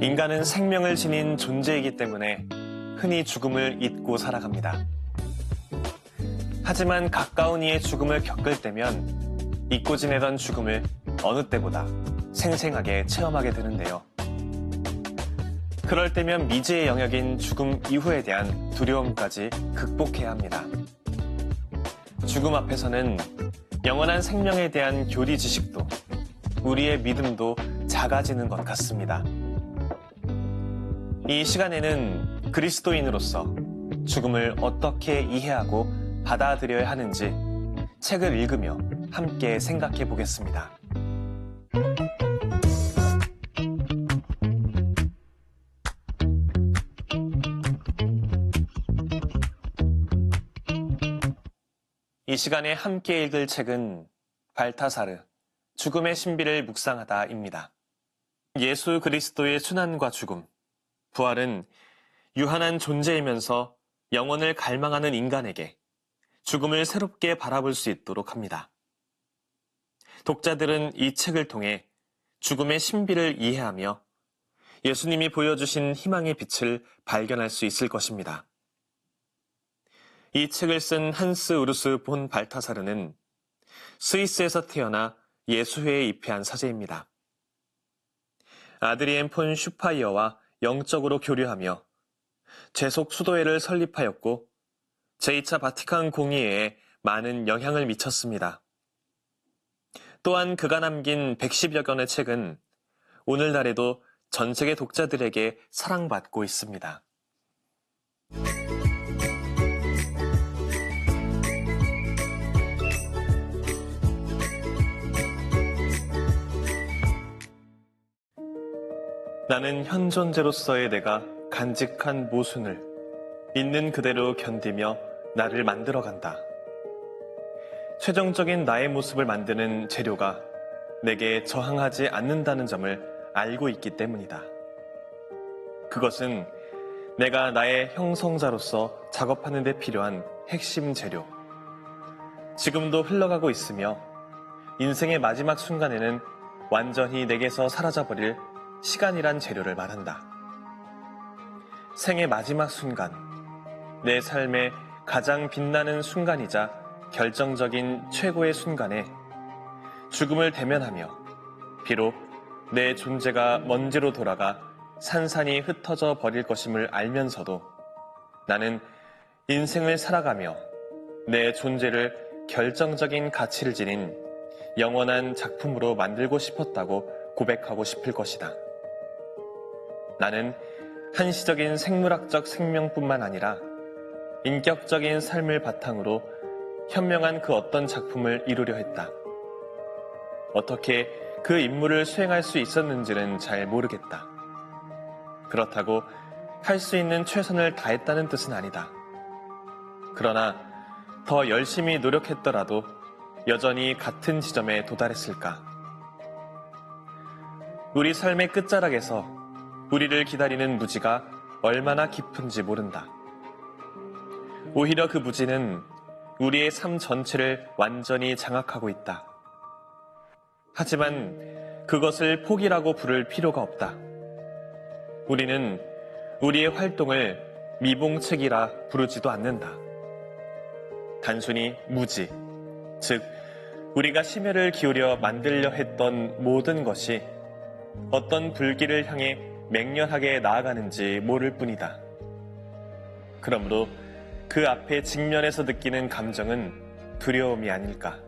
인간은 생명을 지닌 존재이기 때문에 흔히 죽음을 잊고 살아갑니다. 하지만 가까운 이의 죽음을 겪을 때면 잊고 지내던 죽음을 어느 때보다 생생하게 체험하게 되는데요. 그럴 때면 미지의 영역인 죽음 이후에 대한 두려움까지 극복해야 합니다. 죽음 앞에서는 영원한 생명에 대한 교리 지식도 우리의 믿음도 작아지는 것 같습니다. 이 시간에는 그리스도인으로서 죽음을 어떻게 이해하고 받아들여야 하는지 책을 읽으며 함께 생각해 보겠습니다. 이 시간에 함께 읽을 책은 발타사르, 죽음의 신비를 묵상하다입니다. 예수 그리스도의 순환과 죽음, 부활은 유한한 존재이면서 영원을 갈망하는 인간에게 죽음을 새롭게 바라볼 수 있도록 합니다. 독자들은 이 책을 통해 죽음의 신비를 이해하며 예수님이 보여주신 희망의 빛을 발견할 수 있을 것입니다. 이 책을 쓴 한스 우르스 본 발타사르는 스위스에서 태어나 예수회에 입회한 사제입니다. 아드리엔 폰 슈파이어와 영적으로 교류하며 제속 수도회를 설립하였고 제2차 바티칸 공의회에 많은 영향을 미쳤습니다. 또한 그가 남긴 110여 권의 책은 오늘날에도 전 세계 독자들에게 사랑받고 있습니다. 나는 현 존재로서의 내가 간직한 모순을 있는 그대로 견디며 나를 만들어간다. 최종적인 나의 모습을 만드는 재료가 내게 저항하지 않는다는 점을 알고 있기 때문이다. 그것은 내가 나의 형성자로서 작업하는 데 필요한 핵심 재료. 지금도 흘러가고 있으며 인생의 마지막 순간에는 완전히 내게서 사라져버릴 시간이란 재료를 말한다. 생의 마지막 순간, 내 삶의 가장 빛나는 순간이자 결정적인 최고의 순간에 죽음을 대면하며 비록 내 존재가 먼지로 돌아가 산산이 흩어져 버릴 것임을 알면서도 나는 인생을 살아가며 내 존재를 결정적인 가치를 지닌 영원한 작품으로 만들고 싶었다고 고백하고 싶을 것이다. 나는 한시적인 생물학적 생명뿐만 아니라 인격적인 삶을 바탕으로 현명한 그 어떤 작품을 이루려 했다. 어떻게 그 임무를 수행할 수 있었는지는 잘 모르겠다. 그렇다고 할 수 있는 최선을 다했다는 뜻은 아니다. 그러나 더 열심히 노력했더라도 여전히 같은 지점에 도달했을까? 우리 삶의 끝자락에서 우리를 기다리는 무지가 얼마나 깊은지 모른다. 오히려 그 무지는 우리의 삶 전체를 완전히 장악하고 있다. 하지만 그것을 포기라고 부를 필요가 없다. 우리는 우리의 활동을 미봉책이라 부르지도 않는다. 단순히 무지, 즉 우리가 심혈을 기울여 만들려 했던 모든 것이 어떤 불길을 향해 맹렬하게 나아가는지 모를 뿐이다. 그러므로 그 앞에 직면해서 느끼는 감정은 두려움이 아닐까.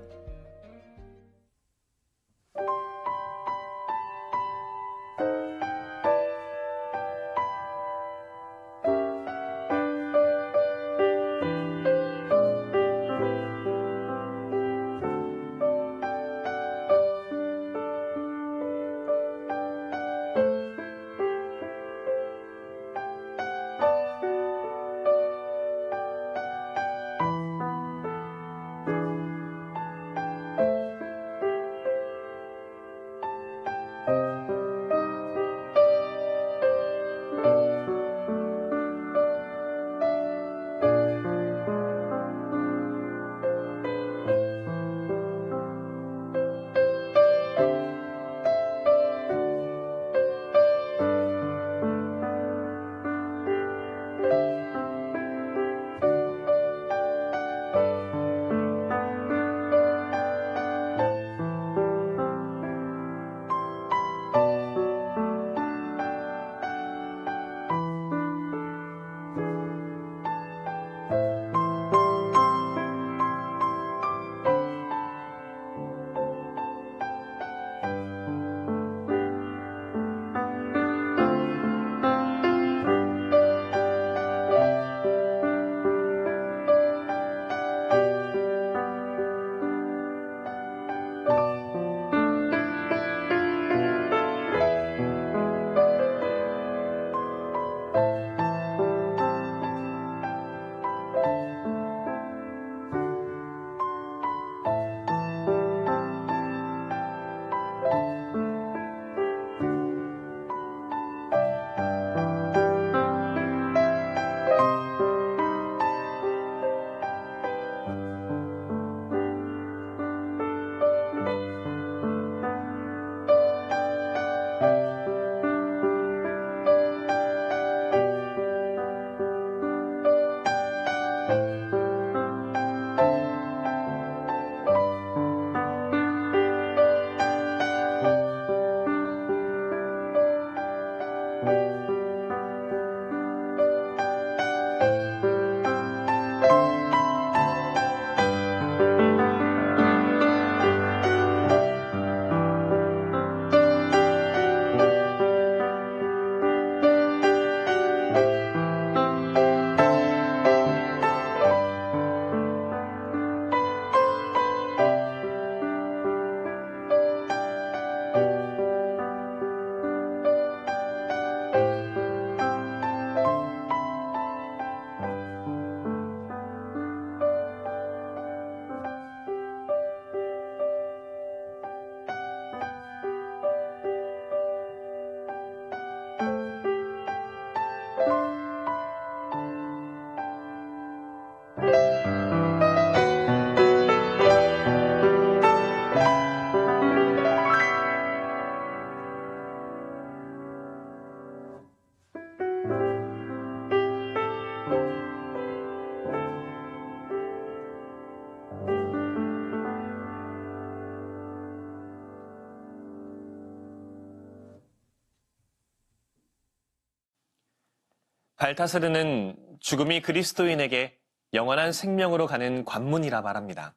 발타스르는 죽음이 그리스도인에게 영원한 생명으로 가는 관문이라 말합니다.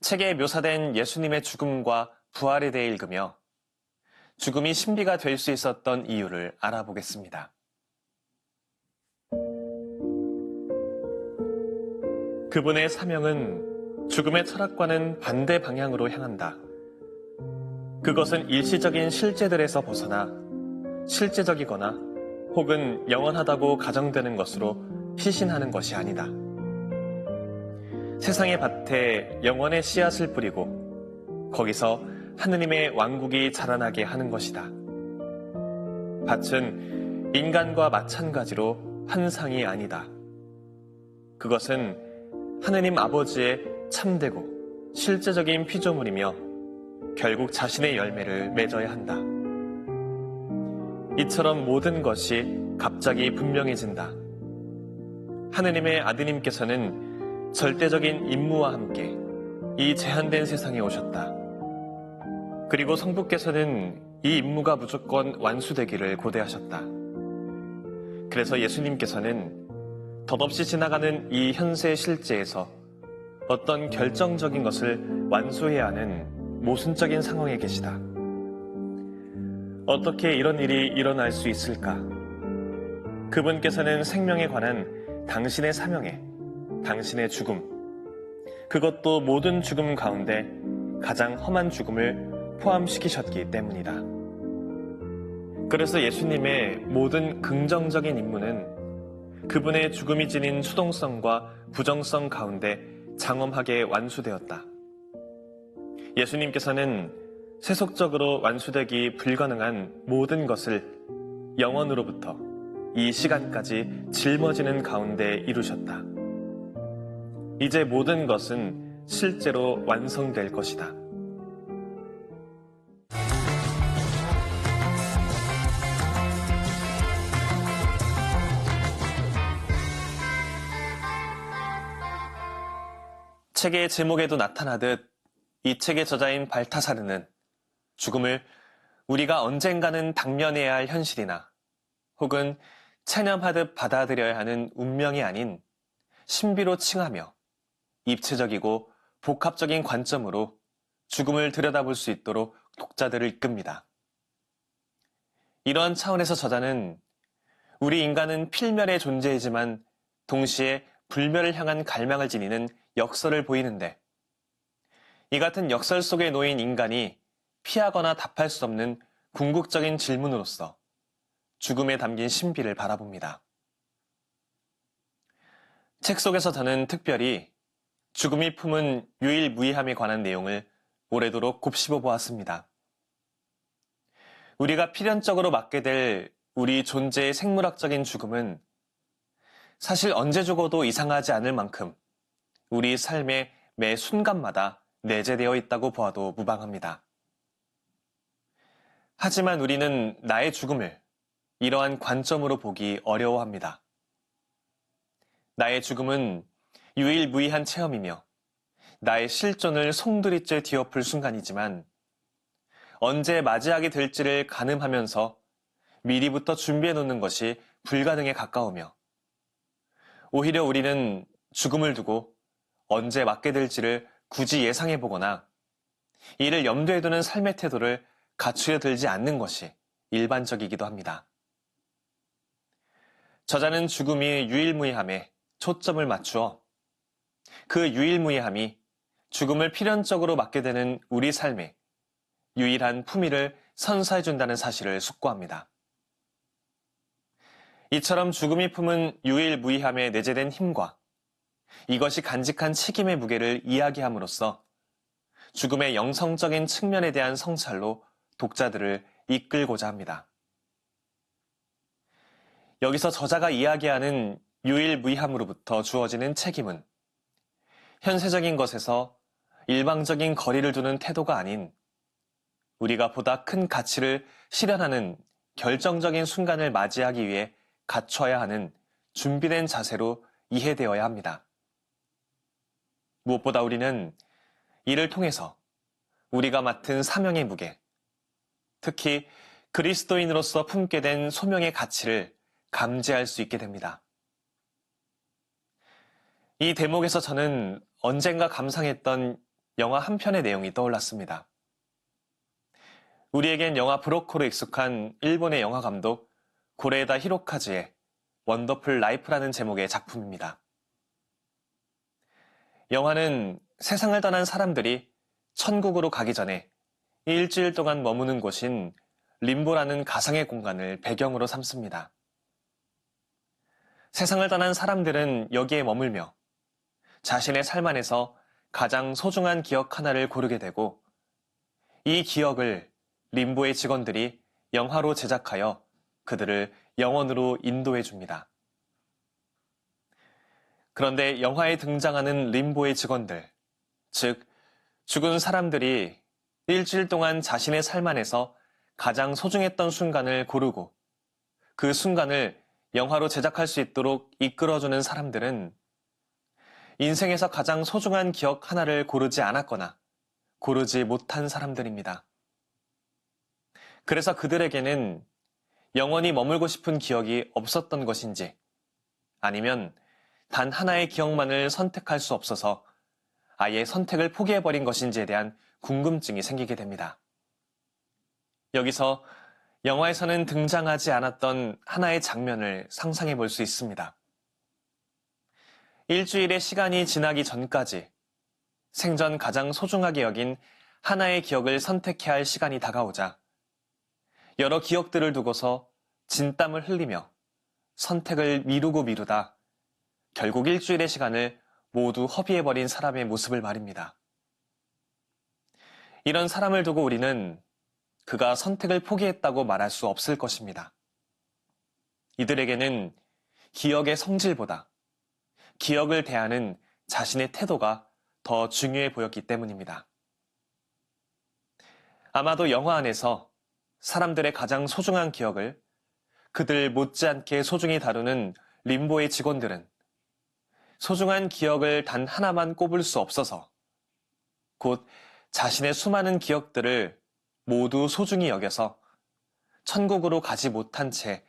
책에 묘사된 예수님의 죽음과 부활에 대해 읽으며 죽음이 신비가 될 수 있었던 이유를 알아보겠습니다. 그분의 사명은 죽음의 철학과는 반대 방향으로 향한다. 그것은 일시적인 실제들에서 벗어나 실제적이거나 혹은 영원하다고 가정되는 것으로 희신하는 것이 아니다. 세상의 밭에 영원의 씨앗을 뿌리고 거기서 하느님의 왕국이 자라나게 하는 것이다. 밭은 인간과 마찬가지로 환상이 아니다. 그것은 하느님 아버지의 참되고 실제적인 피조물이며 결국 자신의 열매를 맺어야 한다. 이처럼 모든 것이 갑자기 분명해진다. 하느님의 아드님께서는 절대적인 임무와 함께 이 제한된 세상에 오셨다. 그리고 성부께서는 이 임무가 무조건 완수되기를 고대하셨다. 그래서 예수님께서는 덧없이 지나가는 이 현세 실제에서 어떤 결정적인 것을 완수해야 하는 모순적인 상황에 계시다. 어떻게 이런 일이 일어날 수 있을까? 그분께서는 생명에 관한 당신의 사명에, 당신의 죽음, 그것도 모든 죽음 가운데 가장 험한 죽음을 포함시키셨기 때문이다. 그래서 예수님의 모든 긍정적인 임무는 그분의 죽음이 지닌 수동성과 부정성 가운데 장엄하게 완수되었다. 예수님께서는 세속적으로 완수되기 불가능한 모든 것을 영원으로부터 이 시간까지 짊어지는 가운데 이루셨다. 이제 모든 것은 실제로 완성될 것이다. 책의 제목에도 나타나듯 이 책의 저자인 발타사르는 죽음을 우리가 언젠가는 당면해야 할 현실이나 혹은 체념하듯 받아들여야 하는 운명이 아닌 신비로 칭하며 입체적이고 복합적인 관점으로 죽음을 들여다볼 수 있도록 독자들을 이끕니다. 이러한 차원에서 저자는 우리 인간은 필멸의 존재이지만 동시에 불멸을 향한 갈망을 지니는 역설을 보이는데 이 같은 역설 속에 놓인 인간이 피하거나 답할 수 없는 궁극적인 질문으로서 죽음에 담긴 신비를 바라봅니다. 책 속에서 저는 특별히 죽음이 품은 유일무이함에 관한 내용을 오래도록 곱씹어 보았습니다. 우리가 필연적으로 맞게 될 우리 존재의 생물학적인 죽음은 사실 언제 죽어도 이상하지 않을 만큼 우리 삶의 매 순간마다 내재되어 있다고 보아도 무방합니다. 하지만 우리는 나의 죽음을 이러한 관점으로 보기 어려워합니다. 나의 죽음은 유일무이한 체험이며 나의 실존을 송두리째 뒤엎을 순간이지만 언제 맞이하게 될지를 가늠하면서 미리부터 준비해 놓는 것이 불가능에 가까우며 오히려 우리는 죽음을 두고 언제 맞게 될지를 굳이 예상해 보거나 이를 염두에 두는 삶의 태도를 갖추려 들지 않는 것이 일반적이기도 합니다. 저자는 죽음이 유일무이함에 초점을 맞추어 그 유일무이함이 죽음을 필연적으로 맞게 되는 우리 삶에 유일한 품위를 선사해준다는 사실을 숙고합니다. 이처럼 죽음이 품은 유일무이함에 내재된 힘과 이것이 간직한 책임의 무게를 이야기함으로써 죽음의 영성적인 측면에 대한 성찰로 독자들을 이끌고자 합니다. 여기서 저자가 이야기하는 유일무이함으로부터 주어지는 책임은 현세적인 것에서 일방적인 거리를 두는 태도가 아닌 우리가 보다 큰 가치를 실현하는 결정적인 순간을 맞이하기 위해 갖춰야 하는 준비된 자세로 이해되어야 합니다. 무엇보다 우리는 이를 통해서 우리가 맡은 사명의 무게, 특히 그리스도인으로서 품게 된 소명의 가치를 감지할 수 있게 됩니다. 이 대목에서 저는 언젠가 감상했던 영화 한 편의 내용이 떠올랐습니다. 우리에겐 영화 브로커로 익숙한 일본의 영화 감독 고레에다 히로카즈의 원더풀 라이프라는 제목의 작품입니다. 영화는 세상을 떠난 사람들이 천국으로 가기 전에 일주일 동안 머무는 곳인 림보라는 가상의 공간을 배경으로 삼습니다. 세상을 떠난 사람들은 여기에 머물며 자신의 삶 안에서 가장 소중한 기억 하나를 고르게 되고 이 기억을 림보의 직원들이 영화로 제작하여 그들을 영원으로 인도해 줍니다. 그런데 영화에 등장하는 림보의 직원들, 즉 죽은 사람들이 일주일 동안 자신의 삶 안에서 가장 소중했던 순간을 고르고 그 순간을 영화로 제작할 수 있도록 이끌어주는 사람들은 인생에서 가장 소중한 기억 하나를 고르지 않았거나 고르지 못한 사람들입니다. 그래서 그들에게는 영원히 머물고 싶은 기억이 없었던 것인지 아니면 단 하나의 기억만을 선택할 수 없어서 아예 선택을 포기해버린 것인지에 대한 궁금증이 생기게 됩니다. 여기서 영화에서는 등장하지 않았던 하나의 장면을 상상해 볼 수 있습니다. 일주일의 시간이 지나기 전까지 생전 가장 소중하게 여긴 하나의 기억을 선택해야 할 시간이 다가오자 여러 기억들을 두고서 진땀을 흘리며 선택을 미루고 미루다 결국 일주일의 시간을 모두 허비해버린 사람의 모습을 말입니다. 이런 사람을 두고 우리는 그가 선택을 포기했다고 말할 수 없을 것입니다. 이들에게는 기억의 성질보다 기억을 대하는 자신의 태도가 더 중요해 보였기 때문입니다. 아마도 영화 안에서 사람들의 가장 소중한 기억을 그들 못지않게 소중히 다루는 림보의 직원들은 소중한 기억을 단 하나만 꼽을 수 없어서 곧 자신의 수많은 기억들을 모두 소중히 여겨서 천국으로 가지 못한 채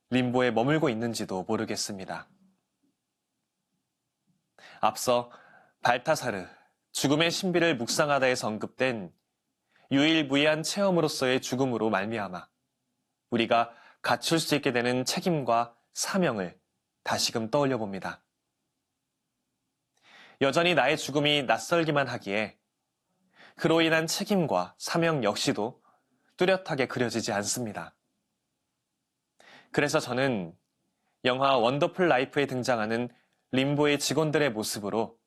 림보에 머물고 있는지도 모르겠습니다. 앞서 발타사르, 죽음의 신비를 묵상하다에서 언급된 유일무이한 체험으로서의 죽음으로 말미암아 우리가 갖출 수 있게 되는 책임과 사명을 다시금 떠올려 봅니다. 여전히 나의 죽음이 낯설기만 하기에 그로 인한 책임과 사명 역시도 뚜렷하게 그려지지 않습니다. 그래서 저는 영화 원더풀 라이프에 등장하는 림보의 직원들의 모습으로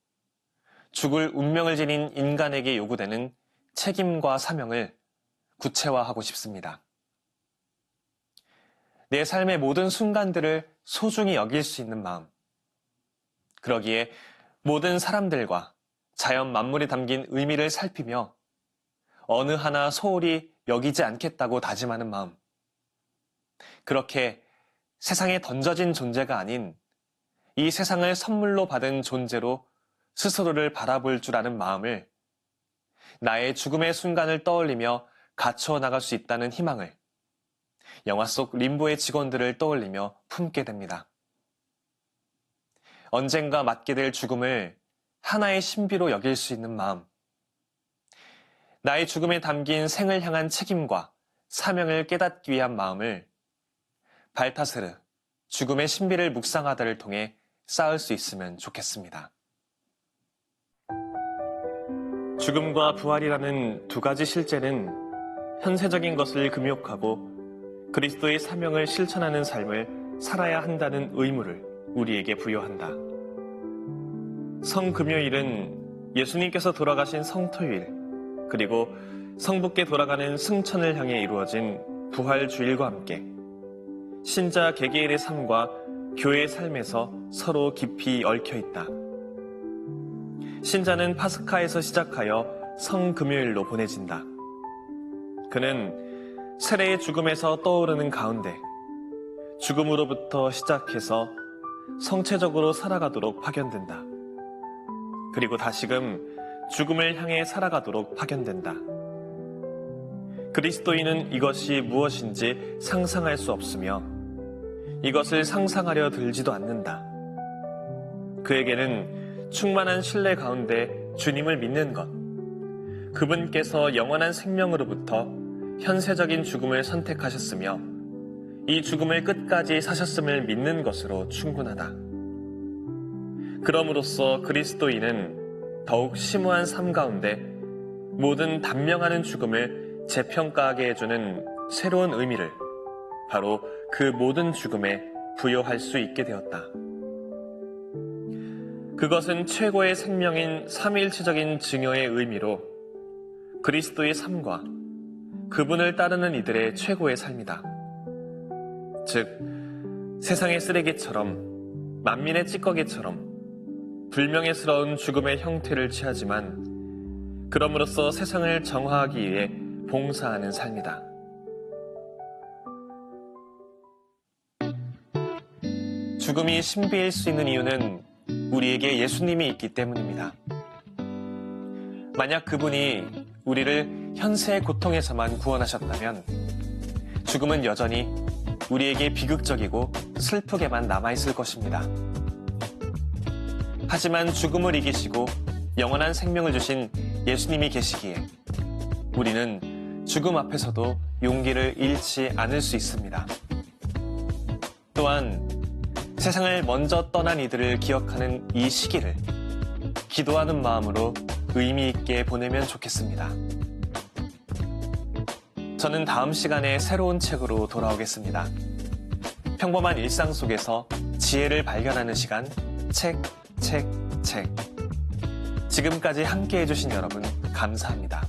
죽을 운명을 지닌 인간에게 요구되는 책임과 사명을 구체화하고 싶습니다. 내 삶의 모든 순간들을 소중히 여길 수 있는 마음. 그러기에 모든 사람들과 자연 만물이 담긴 의미를 살피며 어느 하나 소홀히 여기지 않겠다고 다짐하는 마음. 그렇게 세상에 던져진 존재가 아닌 이 세상을 선물로 받은 존재로 스스로를 바라볼 줄 아는 마음을 나의 죽음의 순간을 떠올리며 갖추어 나갈 수 있다는 희망을 영화 속 림보의 직원들을 떠올리며 품게 됩니다. 언젠가 맞게 될 죽음을 하나의 신비로 여길 수 있는 마음. 나의 죽음에 담긴 생을 향한 책임과 사명을 깨닫기 위한 마음을 발타스르, 죽음의 신비를 묵상하다를 통해 쌓을 수 있으면 좋겠습니다. 죽음과 부활이라는 두 가지 실제는 현세적인 것을 금욕하고 그리스도의 사명을 실천하는 삶을 살아야 한다는 의무를 우리에게 부여한다. 성금요일은 예수님께서 돌아가신 성토일, 그리고 성부께 돌아가는 승천을 향해 이루어진 부활주일과 함께 신자 개개인의 삶과 교회의 삶에서 서로 깊이 얽혀 있다. 신자는 파스카에서 시작하여 성금요일로 보내진다. 그는 세례의 죽음에서 떠오르는 가운데 죽음으로부터 시작해서 성체적으로 살아가도록 파견된다. 그리고 다시금 죽음을 향해 살아가도록 파견된다. 그리스도인은 이것이 무엇인지 상상할 수 없으며 이것을 상상하려 들지도 않는다. 그에게는 충만한 신뢰 가운데 주님을 믿는 것, 그분께서 영원한 생명으로부터 현세적인 죽음을 선택하셨으며 이 죽음을 끝까지 사셨음을 믿는 것으로 충분하다. 그럼으로써 그리스도인은 더욱 심오한 삶 가운데 모든 단명하는 죽음을 재평가하게 해주는 새로운 의미를 바로 그 모든 죽음에 부여할 수 있게 되었다. 그것은 최고의 생명인 삼위일체적인 증여의 의미로 그리스도의 삶과 그분을 따르는 이들의 최고의 삶이다. 즉, 세상의 쓰레기처럼 만민의 찌꺼기처럼 불명예스러운 죽음의 형태를 취하지만 그럼으로써 세상을 정화하기 위해 봉사하는 삶이다. 죽음이 신비일 수 있는 이유는 우리에게 예수님이 있기 때문입니다. 만약 그분이 우리를 현세의 고통에서만 구원하셨다면 죽음은 여전히 우리에게 비극적이고 슬프게만 남아있을 것입니다. 하지만 죽음을 이기시고 영원한 생명을 주신 예수님이 계시기에 우리는 죽음 앞에서도 용기를 잃지 않을 수 있습니다. 또한 세상을 먼저 떠난 이들을 기억하는 이 시기를 기도하는 마음으로 의미 있게 보내면 좋겠습니다. 저는 다음 시간에 새로운 책으로 돌아오겠습니다. 평범한 일상 속에서 지혜를 발견하는 시간, 책. 지금까지 함께 해주신 여러분, 감사합니다.